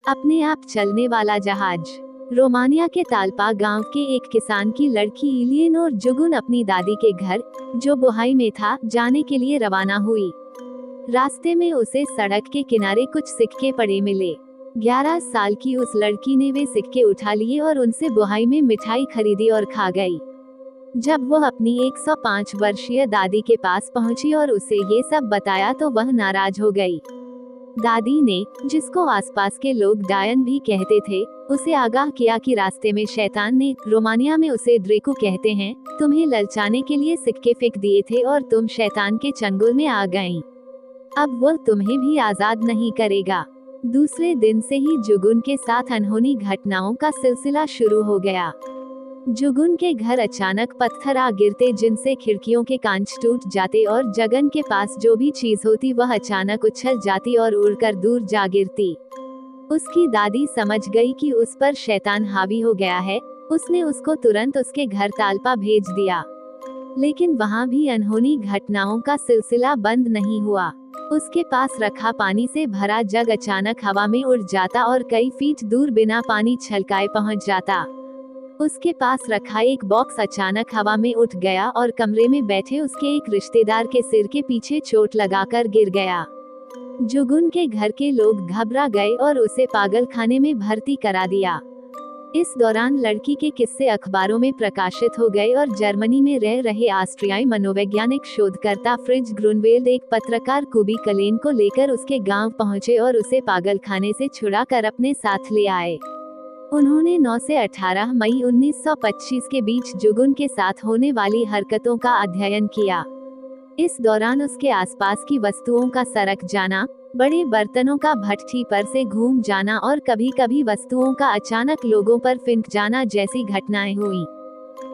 अपने आप चलने वाला जहाज। रोमानिया के तालपा गांव के एक किसान की लड़की इलियनोर जुगुन अपनी दादी के घर, जो बुहाई में था, जाने के लिए रवाना हुई। रास्ते में उसे सड़क के किनारे कुछ सिक्के पड़े मिले। 11 साल की उस लड़की ने वे सिक्के उठा लिए और उनसे बुहाई में मिठाई खरीदी और खा गई। जब वह अपनी 105 वर्षीय दादी के पास पहुंची और उसे ये सब बताया तो वह नाराज हो गई। दादी ने, जिसको आसपास के लोग डायन भी कहते थे, उसे आगाह किया कि रास्ते में शैतान ने, रोमानिया में उसे ड्रेकू कहते हैं, तुम्हें ललचाने के लिए सिक्के फेंक दिए थे और तुम शैतान के चंगुल में आ गईं। अब वह तुम्हें भी आजाद नहीं करेगा। दूसरे दिन से ही जुगुन के साथ अनहोनी घटनाओं का सिलसिला शुरू हो गया। जुगुन के घर अचानक पत्थर आ गिरते, जिनसे खिड़कियों के कांच टूट जाते और जगन के पास जो भी चीज होती वह अचानक उछल जाती और उड़कर दूर जा गिरती। उसकी दादी समझ गई कि उस पर शैतान हावी हो गया है। उसने उसको तुरंत उसके घर तालपा भेज दिया। लेकिन वहाँ भी अनहोनी घटनाओं का सिलसिला बंद नहीं हुआ। उसके पास रखा पानी से भरा जग अचानक हवा में उड़ जाता और कई फीट दूर बिना पानी छलकाए पहुँच जाता। उसके पास रखा एक बॉक्स अचानक हवा में उठ गया और कमरे में बैठे उसके एक रिश्तेदार के सिर के पीछे चोट लगाकर गिर गया। जुगुन के घर के लोग घबरा गए और उसे पागल खाने में भर्ती करा दिया। इस दौरान लड़की के किस्से अखबारों में प्रकाशित हो गए और जर्मनी में रह रहे ऑस्ट्रियाई मनोवैज्ञानिक शोधकर्ता फ्रिज ग्रुनवेल्ड एक पत्रकार कुबी कलेन को लेकर उसके गांव पहुंचे और उसे पागल खाने से छुड़ा कर अपने साथ ले आए। उन्होंने 9 से 18 मई 1925 के बीच जुगुन के साथ होने वाली हरकतों का अध्ययन किया। इस दौरान उसके आसपास की वस्तुओं का सरक जाना, बड़े बर्तनों का भट्ठी पर से घूम जाना और कभी-कभी वस्तुओं का अचानक लोगों पर फिंक जाना जैसी घटनाएं हुई।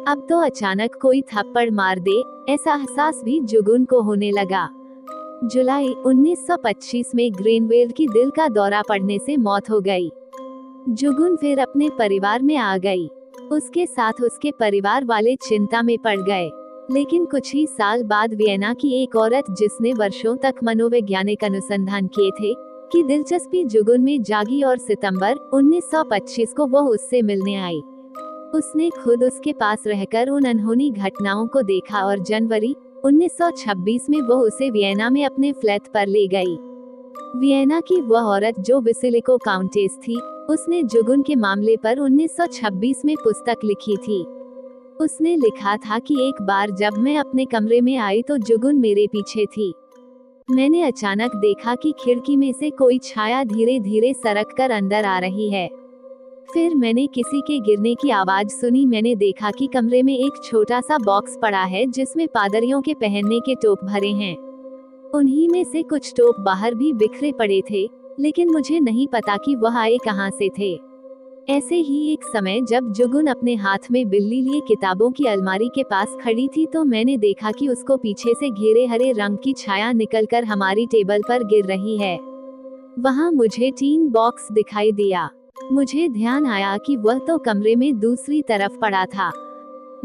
अब तो अचानक कोई थप्पड़ मार दे, ऐसा एहसास भी जुगुन को होने लगा। जुलाई 1925 में ग्रेनवेल्ड की दिल का दौरा पड़ने से मौत हो गई। जुगुन फिर अपने परिवार में आ गई। उसके साथ उसके परिवार वाले चिंता में पड़ गए। लेकिन कुछ ही साल बाद वियना की एक औरत, जिसने वर्षों तक मनोवैज्ञानिक अनुसंधान किए थे, की दिलचस्पी जुगुन में जागी और सितंबर 1925 को वह उससे मिलने आई। उसने खुद उसके पास रहकर उन अनहोनी घटनाओं को देखा और जनवरी 1926 में वह उसे वियना में अपने फ्लैट पर ले गई। वियना की वह औरत जो विसिलिको काउंटेस थी, उसने जुगुन के मामले पर 1926 में पुस्तक लिखी थी। उसने लिखा था कि एक बार जब मैं अपने कमरे में आई तो जुगुन मेरे पीछे थी। मैंने अचानक देखा कि खिड़की में से कोई छाया धीरे धीरे सरक कर अंदर आ रही है। फिर मैंने किसी के गिरने की आवाज सुनी। मैंने देखा कि कमरे में एक छोटा सा बॉक्स पड़ा है जिसमें पादरियों के पहनने के टोप भरे हैं। उन्हीं में से कुछ टोप बाहर भी बिखरे पड़े थे, लेकिन मुझे नहीं पता कि वह आए कहां से थे। ऐसे ही एक समय जब जुगुन अपने हाथ में बिल्ली लिए किताबों की अलमारी के पास खड़ी थी तो मैंने देखा कि उसको पीछे से घेरे हरे रंग की छाया निकलकर हमारी टेबल पर गिर रही है। वहां मुझे टीन बॉक्स दिखाई दिया। मुझे ध्यान आया कि वह तो कमरे में दूसरी तरफ पड़ा था।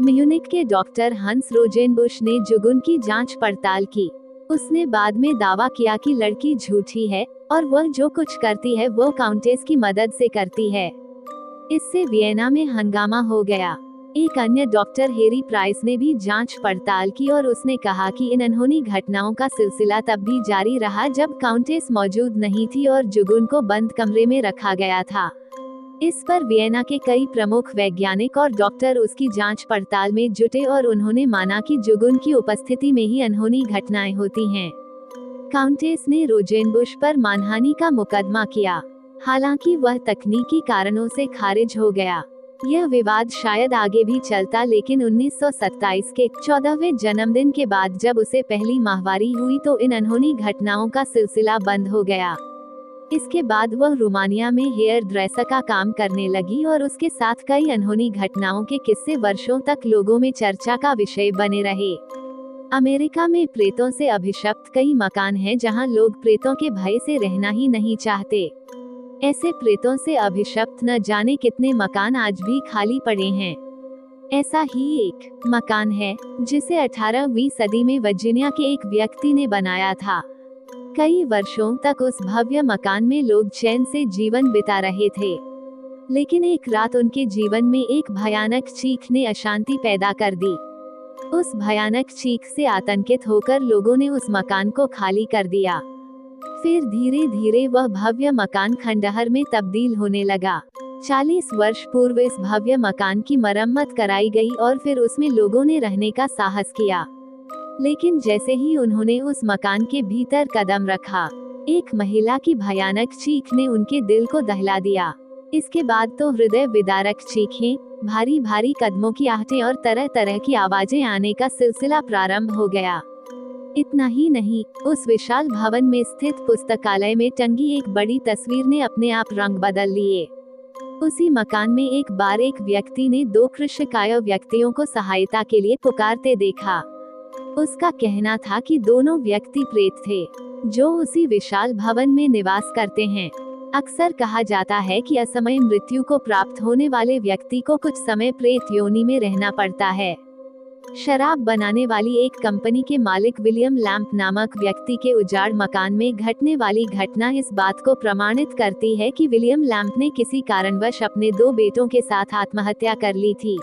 म्यूनिख के डॉक्टर हंस रोजेनबुश ने जुगुन की जांच पड़ताल की। उसने बाद में दावा किया कि लड़की झूठी है और वह जो कुछ करती है वो काउंटेस की मदद से करती है। इससे वियना में हंगामा हो गया। एक अन्य डॉक्टर हेरी प्राइस ने भी जांच पड़ताल की और उसने कहा कि इन अनहोनी घटनाओं का सिलसिला तब भी जारी रहा जब काउंटेस मौजूद नहीं थी और जुगुन को बंद कमरे में रखा गया था। इस पर वियना के कई प्रमुख वैज्ञानिक और डॉक्टर उसकी जांच पड़ताल में जुटे और उन्होंने माना कि जुगुन की उपस्थिति में ही अनहोनी घटनाएं होती हैं। काउंटेस ने रोजेनबुश पर मानहानि का मुकदमा किया, हालांकि वह तकनीकी कारणों से खारिज हो गया। यह विवाद शायद आगे भी चलता, लेकिन 1927 के 14वें जन्मदिन के बाद जब उसे पहली माहवारी हुई तो इन अनहोनी घटनाओं का सिलसिला बंद हो गया। इसके बाद वह रोमानिया में हेयर ड्रेसर का काम करने लगी और उसके साथ कई अनहोनी घटनाओं के किस्से वर्षों तक लोगों में चर्चा का विषय बने रहे। अमेरिका में प्रेतों से अभिशप्त कई मकान हैं जहां लोग प्रेतों के भय से रहना ही नहीं चाहते। ऐसे प्रेतों से अभिशप्त न जाने कितने मकान आज भी खाली पड़े हैं। ऐसा ही एक मकान है जिसे 18वीं सदी में वर्जीनिया के एक व्यक्ति ने बनाया था। कई वर्षों तक उस भव्य मकान में लोग चैन से जीवन बिता रहे थे, लेकिन एक रात उनके जीवन में एक भयानक चीख ने अशांति पैदा कर दी। उस भयानक चीख से आतंकित होकर लोगों ने उस मकान को खाली कर दिया। फिर धीरे धीरे वह भव्य मकान खंडहर में तब्दील होने लगा। 40 वर्ष पूर्व इस भव्य मकान की मरम्मत कराई गई और फिर उसमें लोगों ने रहने का साहस किया। लेकिन जैसे ही उन्होंने उस मकान के भीतर कदम रखा, एक महिला की भयानक चीख ने उनके दिल को दहला दिया। इसके बाद तो हृदय विदारक चीखें, भारी भारी कदमों की आहटें और तरह तरह की आवाजें आने का सिलसिला प्रारंभ हो गया। इतना ही नहीं, उस विशाल भवन में स्थित पुस्तकालय में टंगी एक बड़ी तस्वीर ने अपने आप रंग बदल लिए। उसी मकान में एक बार एक व्यक्ति ने 2 कृष्णकाय व्यक्तियों को सहायता के लिए पुकारते देखा। उसका कहना था कि दोनों व्यक्ति प्रेत थे, जो उसी विशाल भवन में निवास करते हैं। अक्सर कहा जाता है कि असमय मृत्यु को प्राप्त होने वाले व्यक्ति को कुछ समय प्रेत योनि में रहना पड़ता है। शराब बनाने वाली एक कंपनी के मालिक विलियम लैम्प नामक व्यक्ति के उजाड़ मकान में घटने वाली घटना इस बात को प्रमाणित करती है कि विलियम लैम्प ने किसी कारणवश अपने 2 बेटों के साथ आत्महत्या कर ली थी।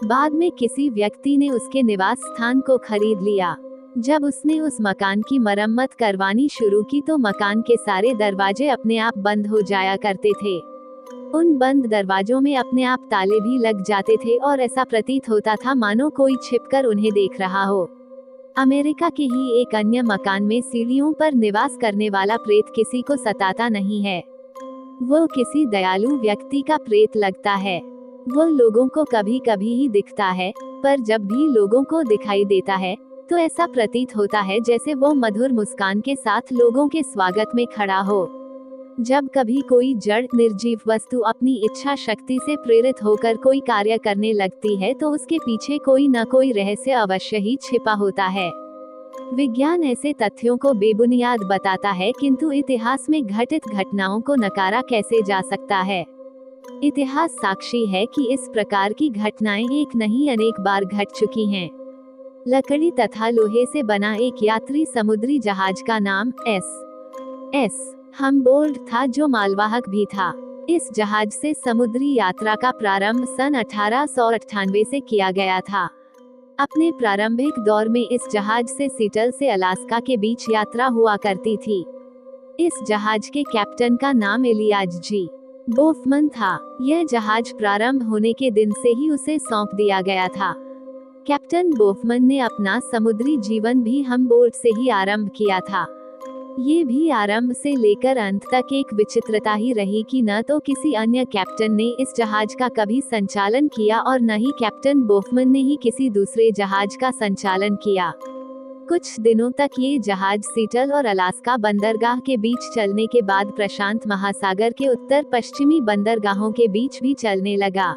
बाद में किसी व्यक्ति ने उसके निवास स्थान को खरीद लिया। जब उसने उस मकान की मरम्मत करवानी शुरू की तो मकान के सारे दरवाजे अपने आप बंद हो जाया करते थे। उन बंद दरवाजों में अपने आप ताले भी लग जाते थे और ऐसा प्रतीत होता था मानो कोई छिपकर उन्हें देख रहा हो। अमेरिका के ही एक अन्य मकान में सीढ़ियों पर निवास करने वाला प्रेत किसी को सताता नहीं है। वो किसी दयालु व्यक्ति का प्रेत लगता है। वो लोगों को कभी कभी ही दिखता है, पर जब भी लोगों को दिखाई देता है तो ऐसा प्रतीत होता है जैसे वो मधुर मुस्कान के साथ लोगों के स्वागत में खड़ा हो। जब कभी कोई जड़ निर्जीव वस्तु अपनी इच्छा शक्ति से प्रेरित होकर कोई कार्य करने लगती है तो उसके पीछे कोई न कोई रहस्य अवश्य ही छिपा होता है। विज्ञान ऐसे तथ्यों को बेबुनियाद बताता है, किंतु इतिहास में घटित घटनाओं को नकारा कैसे जा सकता है। इतिहास साक्षी है कि इस प्रकार की घटनाएं एक नहीं अनेक बार घट चुकी हैं। लकड़ी तथा लोहे से बना एक यात्री समुद्री जहाज का नाम एस हमबोल्ट था, जो मालवाहक भी था। इस जहाज से समुद्री यात्रा का प्रारंभ सन 1898 से किया गया था। अपने प्रारंभिक दौर में इस जहाज से सीटल से अलास्का के बीच यात्रा हुआ करती थी। इस जहाज के कैप्टन का नाम इलियाज जी बोफमन था। यह जहाज प्रारंभ होने के दिन से ही उसे सौंप दिया गया था। कैप्टन बोफमन ने अपना समुद्री जीवन भी हमबोल्ट से ही आरंभ किया था। ये भी आरंभ से लेकर अंत तक एक विचित्रता ही रही कि न तो किसी अन्य कैप्टन ने इस जहाज का कभी संचालन किया और न ही कैप्टन बोफमन ने ही किसी दूसरे जहाज का संचालन किया। कुछ दिनों तक ये जहाज सीटल और अलास्का बंदरगाह के बीच चलने के बाद प्रशांत महासागर के उत्तर पश्चिमी बंदरगाहों के बीच भी चलने लगा।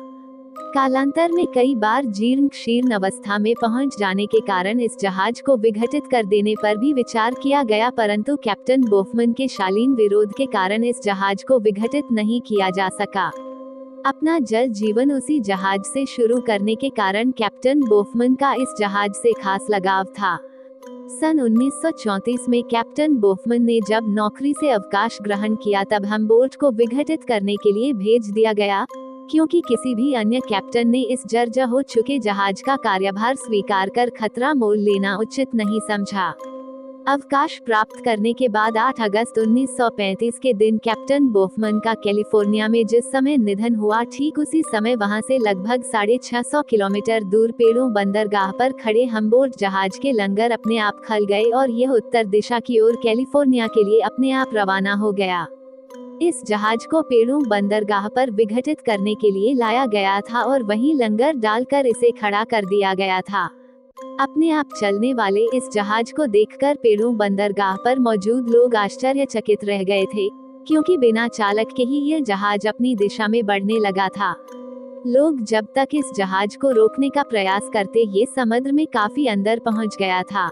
कालांतर में कई बार जीर्ण शीर्ण अवस्था में पहुंच जाने के कारण इस जहाज को विघटित कर देने पर भी विचार किया गया, परंतु कैप्टन बोफमन के शालीन विरोध के कारण इस जहाज को विघटित नहीं किया जा सका। अपना जल जीवन उसी जहाज से शुरू करने के कारण कैप्टन बोफमन का इस जहाज से खास लगाव था। सन 1934 में कैप्टन बोफमन ने जब नौकरी से अवकाश ग्रहण किया तब हमबोल्ट को विघटित करने के लिए भेज दिया गया, क्योंकि किसी भी अन्य कैप्टन ने इस जर्जर हो चुके जहाज का कार्यभार स्वीकार कर खतरा मोल लेना उचित नहीं समझा। अवकाश प्राप्त करने के बाद 8 अगस्त 1935 के दिन कैप्टन बोफमन का कैलिफोर्निया में जिस समय निधन हुआ, ठीक उसी समय वहां से लगभग 650 किलोमीटर दूर पेड़ों बंदरगाह पर खड़े हमबोल्ट जहाज के लंगर अपने आप खल गए और यह उत्तर दिशा की ओर कैलिफोर्निया के लिए अपने आप रवाना हो गया। इस जहाज को पेड़ों बंदरगाह पर विघटित करने के लिए लाया गया था और वहीं लंगर डालकर इसे खड़ा कर दिया गया था। अपने आप चलने वाले इस जहाज को देखकर पेड़ों बंदरगाह पर मौजूद लोग आश्चर्यचकित रह गए थे, क्योंकि बिना चालक के ही यह जहाज अपनी दिशा में बढ़ने लगा था। लोग जब तक इस जहाज को रोकने का प्रयास करते, ये समुद्र में काफी अंदर पहुंच गया था।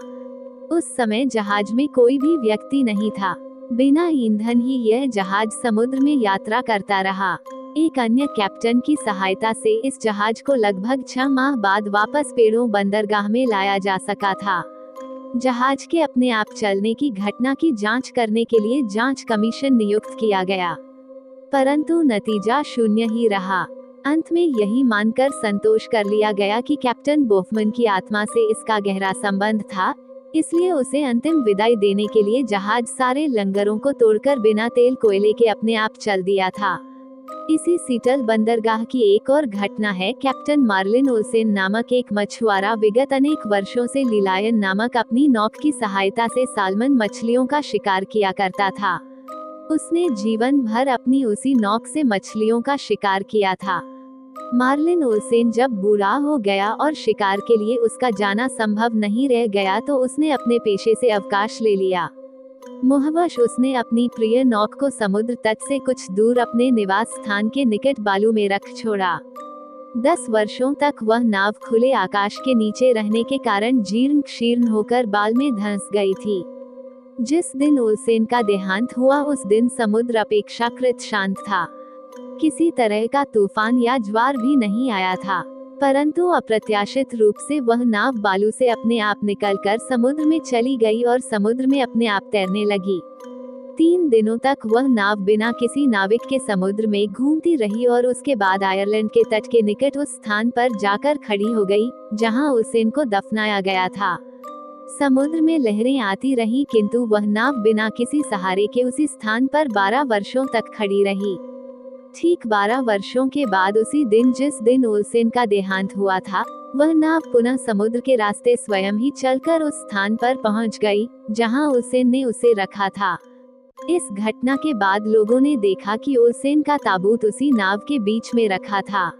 उस समय जहाज में कोई भी व्यक्ति नहीं था। बिना ईंधन ही यह जहाज समुद्र में यात्रा करता रहा। एक अन्य कैप्टन की सहायता से इस जहाज को लगभग 6 माह बाद वापस पेड़ों बंदरगाह में लाया जा सका था। जहाज के अपने आप चलने की घटना की जांच करने के लिए जांच कमीशन नियुक्त किया गया, परंतु नतीजा शून्य ही रहा। अंत में यही मानकर संतोष कर लिया गया कि कैप्टन बोफमन की आत्मा से इसका गहरा संबंध था, इसलिए उसे अंतिम विदाई देने के लिए जहाज सारे लंगरों को तोड़कर बिना तेल कोयले के अपने आप चल दिया था। इसी सीटल बंदरगाह की एक और घटना है। कैप्टन मार्लिन ओल्सेन नामक एक मछुआरा विगत अनेक वर्षों से लीलायन नामक अपनी नौक की सहायता से साल्मन मछलियों का शिकार किया करता था। उसने जीवन भर अपनी उसी नौक से मछलियों का शिकार किया था। मार्लिन ओल्सेन जब बूढ़ा हो गया और शिकार के लिए उसका जाना संभव नहीं रह गया तो उसने अपने पेशे से अवकाश ले लिया। मोहवश उसने अपनी प्रिय नौक को समुद्र तट से कुछ दूर अपने निवास स्थान के निकट बालू में रख छोड़ा। 10 वर्षों तक वह नाव खुले आकाश के नीचे रहने के कारण जीर्ण शीर्ण होकर बाल में धंस गई थी। जिस दिन ओल्सेन का देहांत हुआ उस दिन समुद्र अपेक्षाकृत शांत था। किसी तरह का तूफान या ज्वार भी नहीं आया था, परंतु अप्रत्याशित रूप से वह नाव बालू से अपने आप निकलकर समुद्र में चली गई और समुद्र में अपने आप तैरने लगी। 3 दिनों तक वह नाव बिना किसी नाविक के समुद्र में घूमती रही और उसके बाद आयरलैंड के तट के निकट उस स्थान पर जाकर खड़ी हो गई जहां ओल्सेन को दफनाया गया था। समुद्र में लहरें आती रहीं, किंतु वह नाव बिना किसी सहारे के उसी स्थान पर 12 वर्षों तक खड़ी रही। ठीक 12 वर्षों के बाद उसी दिन जिस दिन ओल्सेन का देहांत हुआ था, वह नाव पुनः समुद्र के रास्ते स्वयं ही चलकर उस स्थान पर पहुंच गई जहां ओल्सेन ने उसे रखा था। इस घटना के बाद लोगों ने देखा कि ओल्सेन का ताबूत उसी नाव के बीच में रखा था,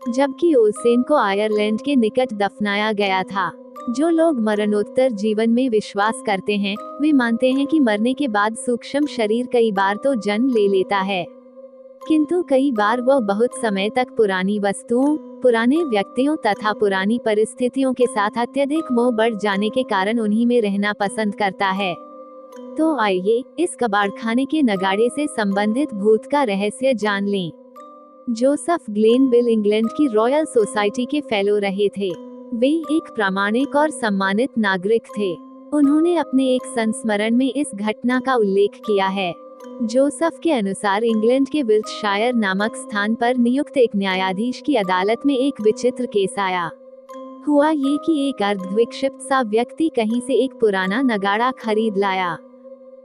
जबकि ओल्सेन को आयरलैंड के निकट दफनाया गया था। जो लोग मरणोत्तर जीवन में विश्वास करते हैं, वे मानते हैं कि मरने के बाद सूक्ष्म शरीर कई बार तो जन्म ले लेता है, किंतु कई बार वह बहुत समय तक पुरानी वस्तुओं, पुराने व्यक्तियों तथा पुरानी परिस्थितियों के साथ अत्यधिक मोह बढ़ जाने के कारण उन्हीं में रहना पसंद करता है। तो आइए इस कबाड़खाने के नगाड़े से संबंधित भूत का रहस्य जान लें। जोसेफ ग्लेनविल इंग्लैंड की रॉयल सोसाइटी के फेलो रहे थे। वे एक प्रामाणिक और सम्मानित नागरिक थे। उन्होंने अपने एक संस्मरण में इस घटना का उल्लेख किया है। जोसेफ के अनुसार इंग्लैंड के विल्टशायर नामक स्थान पर नियुक्त एक न्यायाधीश की अदालत में एक विचित्र केस आया। हुआ ये कि एक अर्धविक्षिप्त सा व्यक्ति कहीं से एक पुराना नगाड़ा खरीद लाया।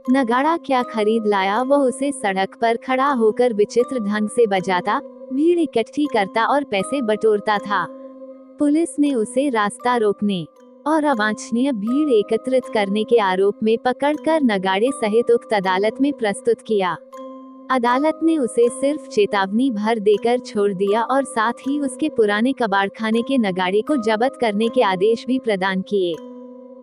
नगाड़ा क्या खरीद लाया, वह उसे सड़क पर खड़ा होकर विचित्र ढंग से बजाता, भीड़ इकट्ठी करता और पैसे बटोरता था। पुलिस ने उसे रास्ता रोकने और अवांछनीय भीड़ एकत्रित करने के आरोप में पकड़कर नगाड़े सहित उक्त अदालत में प्रस्तुत किया। अदालत ने उसे सिर्फ चेतावनी भर देकर छोड़ दिया और साथ ही उसके पुराने कबाड़खाने के नगाड़े को जब्त करने के आदेश भी प्रदान किए।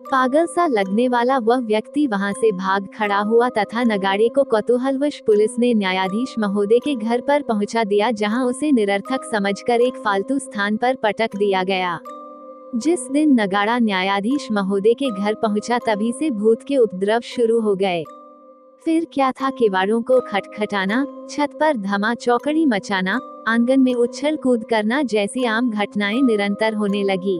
पागल सा लगने वाला वह व्यक्ति वहां से भाग खड़ा हुआ तथा नगाड़े को कौतूहलवश पुलिस ने न्यायाधीश महोदय के घर पर पहुंचा दिया, जहां उसे निरर्थक समझकर एक फालतू स्थान पर पटक दिया गया। जिस दिन नगाड़ा न्यायाधीश महोदय के घर पहुंचा तभी से भूत के उपद्रव शुरू हो गए। फिर क्या था, किवाड़ों को खटखटाना, छत पर धमा चौकड़ी मचाना, आंगन में उछल कूद करना जैसी आम घटनाएं निरंतर होने लगी।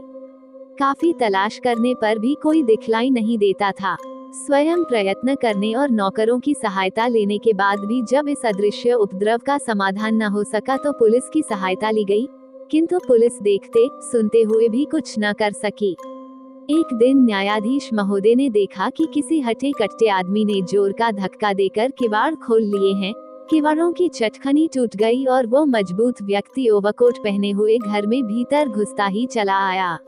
काफी तलाश करने पर भी कोई दिखलाई नहीं देता था। स्वयं प्रयत्न करने और नौकरों की सहायता लेने के बाद भी जब इस अदृश्य उपद्रव का समाधान न हो सका तो पुलिस की सहायता ली गई, किंतु पुलिस देखते सुनते हुए भी कुछ न कर सकी। एक दिन न्यायाधीश महोदय ने देखा कि किसी हटे कट्टे आदमी ने जोर का धक्का देकर किवाड़ खोल लिए हैं। किवाड़ों की चटखनी टूट गई और वो मजबूत व्यक्ति ओवरकोट पहने हुए घर में भीतर घुसता ही चला आया।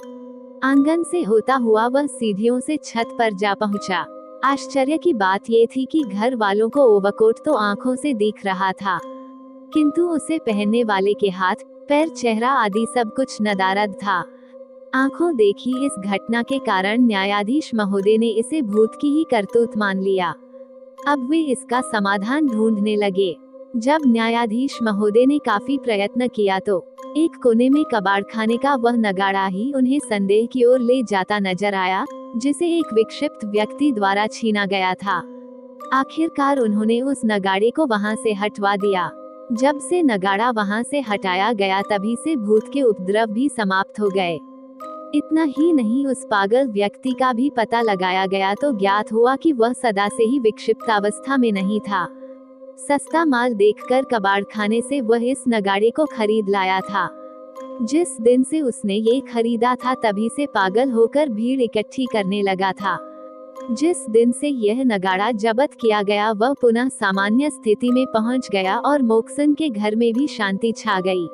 आंगन से होता हुआ वह सीढ़ियों से छत पर जा पहुंचा। आश्चर्य की बात ये थी कि घर वालों को ओवरकोट तो आंखों से दिख रहा था, किंतु उसे पहनने वाले के हाथ, पैर, चेहरा आदि सब कुछ नदारद था। आंखों देखी इस घटना के कारण न्यायाधीश महोदय ने इसे भूत की ही करतूत मान लिया। अब वे इसका समाधान ढूंढने लगे। जब न्यायाधीश महोदय ने काफी प्रयत्न किया तो एक कोने में कबाड़खाने का वह नगाड़ा ही उन्हें संदेह की ओर ले जाता नजर आया, जिसे एक विक्षिप्त व्यक्ति द्वारा छीना गया था। आखिरकार उन्होंने उस नगाड़े को वहां से हटवा दिया। जब से नगाड़ा वहां से हटाया गया तभी से भूत के उपद्रव भी समाप्त हो गए। इतना ही नहीं, उस पागल व्यक्ति का भी पता लगाया गया तो ज्ञात हुआ कि वह सदा से ही विक्षिप्तावस्था में नहीं था। सस्ता माल देखकर कबाड़खाने से वह इस नगाड़े को खरीद लाया था। जिस दिन से उसने ये खरीदा था तभी से पागल होकर भीड़ इकट्ठी करने लगा था। जिस दिन से यह नगाड़ा जब्त किया गया वह पुनः सामान्य स्थिति में पहुंच गया और मोक्सन के घर में भी शांति छा गई।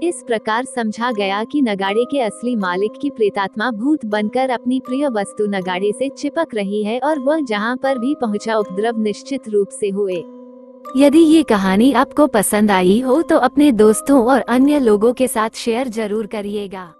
इस प्रकार समझा गया कि नगाड़े के असली मालिक की प्रेतात्मा भूत बनकर अपनी प्रिय वस्तु नगाड़े से चिपक रही है और वह जहां पर भी पहुंचा उपद्रव निश्चित रूप से हुए। यदि ये कहानी आपको पसंद आई हो तो अपने दोस्तों और अन्य लोगों के साथ शेयर जरूर करिएगा।